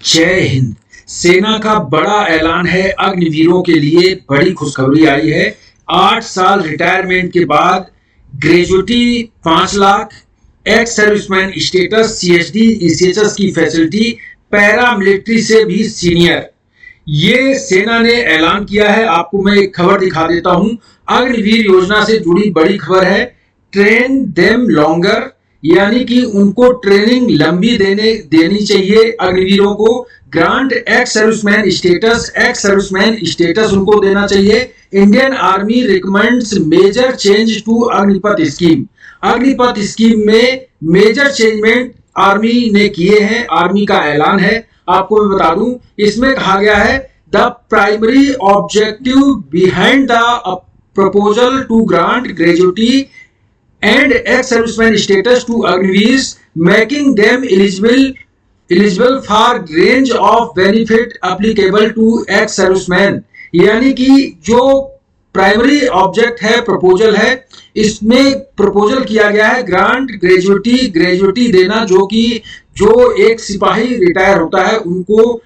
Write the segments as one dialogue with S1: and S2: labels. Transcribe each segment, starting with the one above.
S1: जय हिंद। सेना का बड़ा ऐलान है। अग्निवीरों के लिए बड़ी खुशखबरी आई है। 8 साल रिटायरमेंट के बाद gratuity 5 lakh, ex serviceman status, CHD ECHS की फैसिलिटी, पैरा मिलिट्री से भी सीनियर। ये सेना ने ऐलान किया है। आपको मैं एक खबर दिखा देता हूं। अग्निवीर योजना से जुड़ी बड़ी खबर है। ट्रेन देम लॉन्गर, यानी कि उनको ट्रेनिंग लंबी देनी चाहिए। अग्निवीरों को ग्रांट एक्स सर्विसमैन स्टेटस उनको देना चाहिए। Indian army recommends major change to Agnipath scheme. Agnipath scheme में मेजर चेंजमेंट आर्मी ने किए हैं। आर्मी का ऐलान है। आपको मैं बता दूं, इसमें कहा गया है the primary objective behind the proposal to grant gratuity and ex-serviceman status to Agniveers, making them eligible for range of benefit applicable to ex-serviceman। यानी कि जो प्राइमरी ऑब्जेक्ट है, प्रपोजल है, इसमें प्रपोजल किया गया है ग्रांट ग्रेजुटी देना, जो एक सिपाही रिटायर होता है उनको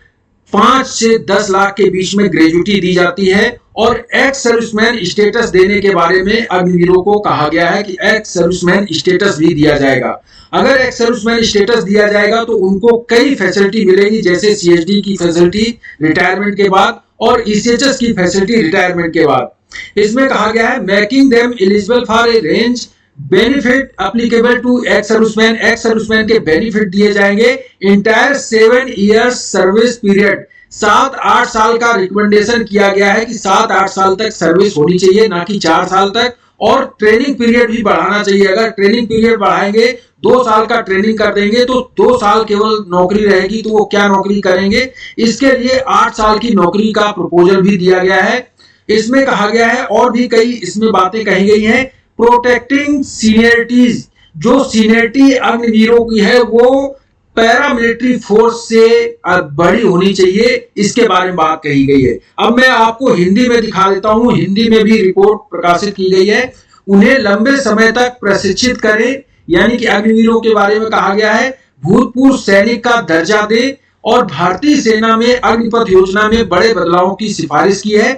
S1: 5 से 10 लाख के बीच में ग्रेजुटी दी जाती है। और एक्स सर्विसमैन स्टेटस देने के बारे में अग्निवीरों को कहा गया है कि एक्स सर्विसमैन स्टेटस भी दिया जाएगा। अगर एक्स सर्विसमैन स्टेटस दिया जाएगा तो उनको कई फैसिलिटी मिलेगी, जैसे सीएचडी की फैसिलिटी रिटायरमेंट के बाद और ईसीएचएस की फैसिलिटी रिटायरमेंट के बाद। इसमें कहा गया है making them eligible for a range benefit applicable to ex serviceman. Ex serviceman के बेनिफिट दिए जाएंगे। इंटायर 7 इयर्स सर्विस पीरियड, 7-8 साल का रिकमेंडेशन किया गया है कि 7-8 साल तक सर्विस होनी चाहिए, ना कि 4 साल तक। और ट्रेनिंग पीरियड भी बढ़ाना चाहिए। अगर ट्रेनिंग पीरियड बढ़ाएंगे, 2 साल का ट्रेनिंग कर देंगे तो 2 साल केवल नौकरी रहेगी, तो वो क्या नौकरी करेंगे। इसके लिए 8 साल की नौकरी का प्रपोजल भी दिया गया है। इसमें कहा गया है और भी कई इसमें बातें कही गई हैं। प्रोटेक्टिंग सीनियरिटीज, जो सीनियरिटी अग्निवीरों की है वो पैरामिलिट्री फोर्स से बड़ी होनी चाहिए, इसके बारे में बात कही गई है। अब मैं आपको हिंदी में दिखा देता हूं। हिंदी में भी रिपोर्ट प्रकाशित की गई है। उन्हें लंबे समय तक प्रशिक्षित करें, यानी कि अग्निवीरों के बारे में कहा गया है। भूतपूर्व सैनिक का दर्जा दे और भारतीय सेना में अग्निपथ योजना में बड़े बदलावों की सिफारिश की है।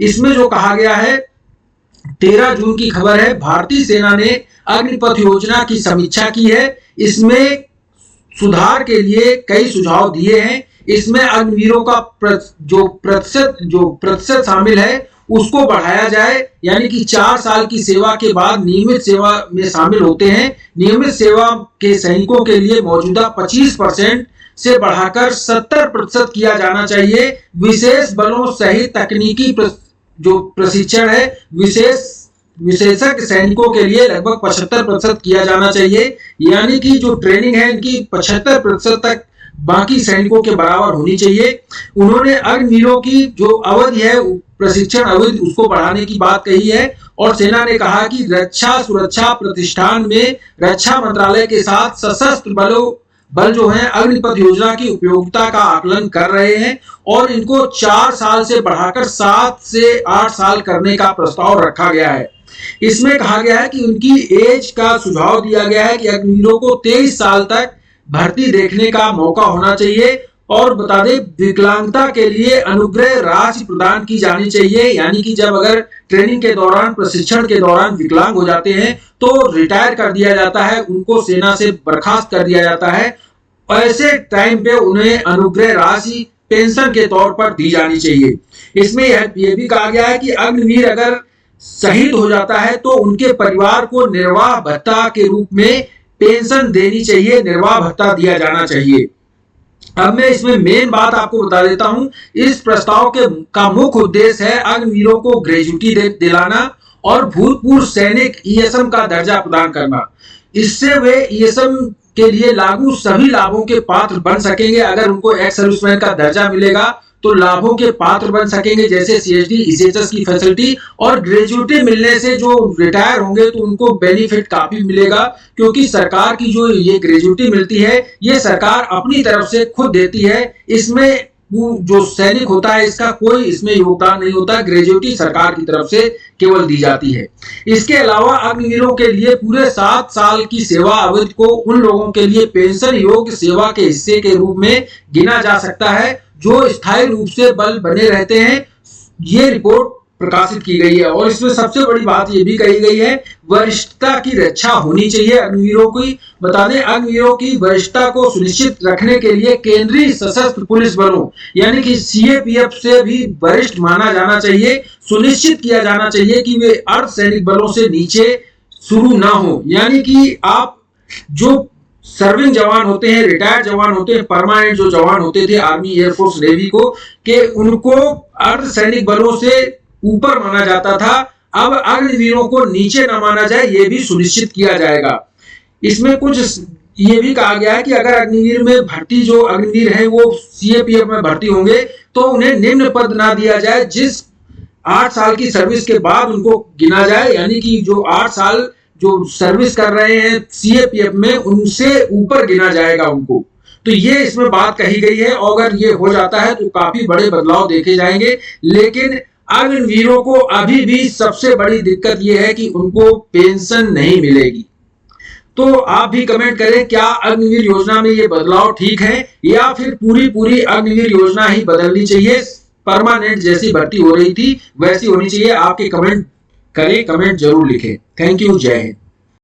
S1: इसमें जो कहा गया है, 13 जून की खबर है, भारतीय सेना ने अग्निपथ योजना की समीक्षा की है। इसमें सुधार के लिए कई सुझाव दिए हैं। इसमें अग्निवीरों का जो प्रतिशत शामिल है उसको बढ़ाया जाए, यानी कि 4 साल की सेवा के बाद नियमित सेवा में शामिल होते हैं। नियमित सेवा के सैनिकों के लिए मौजूदा 25% से बढ़ाकर 70% किया जाना चाहिए। विशेष बलों सहित तकनीकी जो प्रशिक्षण है विशेषज्ञ सैनिकों के लिए लगभग 75% किया जाना चाहिए, यानी कि जो ट्रेनिंग है इनकी 75% तक बाकी सैनिकों के बराबर होनी चाहिए। उन्होंने अग्निवीरों की जो अवधि है, प्रशिक्षण अवधि, उसको बढ़ाने की बात कही है। और सेना ने कहा कि रक्षा सुरक्षा प्रतिष्ठान में रक्षा मंत्रालय के साथ सशस्त्र बल जो है अग्निपथ योजना की उपयोगिता का आकलन कर रहे हैं और इनको 4 साल से बढ़ाकर 7 से 8 साल करने का प्रस्ताव रखा गया है। इसमें कहा गया है कि उनकी एज का सुझाव दिया गया है कि अग्निवीरों को 23 साल तक भर्ती देखने का मौका होना चाहिए। और बता दें, विकलांगता के लिए अनुग्रह राशि प्रदान की जानी चाहिए, यानी कि जब अगर ट्रेनिंग के दौरान, प्रशिक्षण के दौरान विकलांग हो जाते हैं तो रिटायर कर दिया जाता है, उनको सेना से बर्खास्त कर दिया जाता है। ऐसे टाइम पे उन्हें अनुग्रह राशि पेंशन के तौर पर दी जानी चाहिए। इसमें यह भी कहा गया है कि अग्निवीर अगर शहीद हो जाता है तो उनके परिवार को निर्वाह भत्ता के रूप में पेंशन देनी चाहिए, निर्वाह भत्ता दिया जाना चाहिए। अब मैं इसमें मेन बात आपको बता देता हूं। इस प्रस्ताव का मुख्य उद्देश्य है अग्निवीरों को ग्रेजुटी दिलाना और भूतपूर्व सैनिक ईएसएम का दर्जा प्रदान करना। इससे वे ईएसएम के लिए लागू सभी लाभों के पात्र बन सकेंगे। अगर उनको एक्स सर्विसमैन का दर्जा मिलेगा तो लाभों के पात्र बन सकेंगे, जैसे सीएचडी ईसीएचएस की फैसिलिटी। और ग्रेजुटी मिलने से जो रिटायर होंगे तो उनको बेनिफिट काफी मिलेगा, क्योंकि सरकार की जो ये ग्रेजुटी मिलती है ये सरकार अपनी तरफ से खुद देती है। इसमें जो सैनिक होता है इसका कोई इसमें योगदान नहीं होता, ग्रेजुएटी सरकार की तरफ से केवल दी जाती है। इसके अलावा अग्निवीरों के लिए पूरे 7 साल की सेवा अवधि को उन लोगों के लिए पेंशन योग्य सेवा के हिस्से के रूप में गिना जा सकता है जो स्थायी रूप से बल बने रहते हैं। ये रिपोर्ट प्रकाशित की गई है और इसमें सबसे बड़ी बात ये भी कही गई है, वरिष्ठता की रक्षा होनी चाहिए अग्निवीरों की। बता दें, अग्निवीरों की वरिष्ठता को सुनिश्चित रखने के लिए केंद्रीय सशस्त्र पुलिस बलों यानी कि सीएपीएफ से भी वरिष्ठ माना जाना चाहिए। सुनिश्चित किया जाना चाहिए कि वे अर्धसैनिक बलों से नीचे शुरू ना हो, यानी कि आप जो सर्विंग जवान होते हैं, रिटायर्ड जवान होते हैं, परमानेंट जो जवान होते थे आर्मी, एयरफोर्स, नेवी को, कि उनको अर्धसैनिक बलों से ऊपर माना जाता था। अब अग्निवीरों को नीचे न माना जाए, यह भी सुनिश्चित किया जाएगा। इसमें कुछ ये भी कहा गया है कि अगर अग्निवीर में भर्ती जो अग्निवीर है वो सीएपीएफ में भर्ती होंगे तो उन्हें निम्न पद ना दिया जाए, जिस 8 साल की सर्विस के बाद उनको गिना जाए, यानी कि जो 8 साल जो सर्विस कर रहे हैं सीएपीएफ में उनसे ऊपर गिना जाएगा उनको। तो ये इसमें बात कही गई है और अगर ये हो जाता है तो काफी बड़े बदलाव देखे जाएंगे। लेकिन अग्निवीरों को अभी भी सबसे बड़ी दिक्कत यह है कि उनको पेंशन नहीं मिलेगी। तो आप भी कमेंट करें, क्या अग्निवीर योजना में ये बदलाव ठीक है या फिर पूरी अग्निवीर योजना ही बदलनी चाहिए, परमानेंट जैसी भर्ती हो रही थी वैसी होनी चाहिए। आपके कमेंट करें, कमेंट जरूर लिखें। थैंक यू, जय हिंद।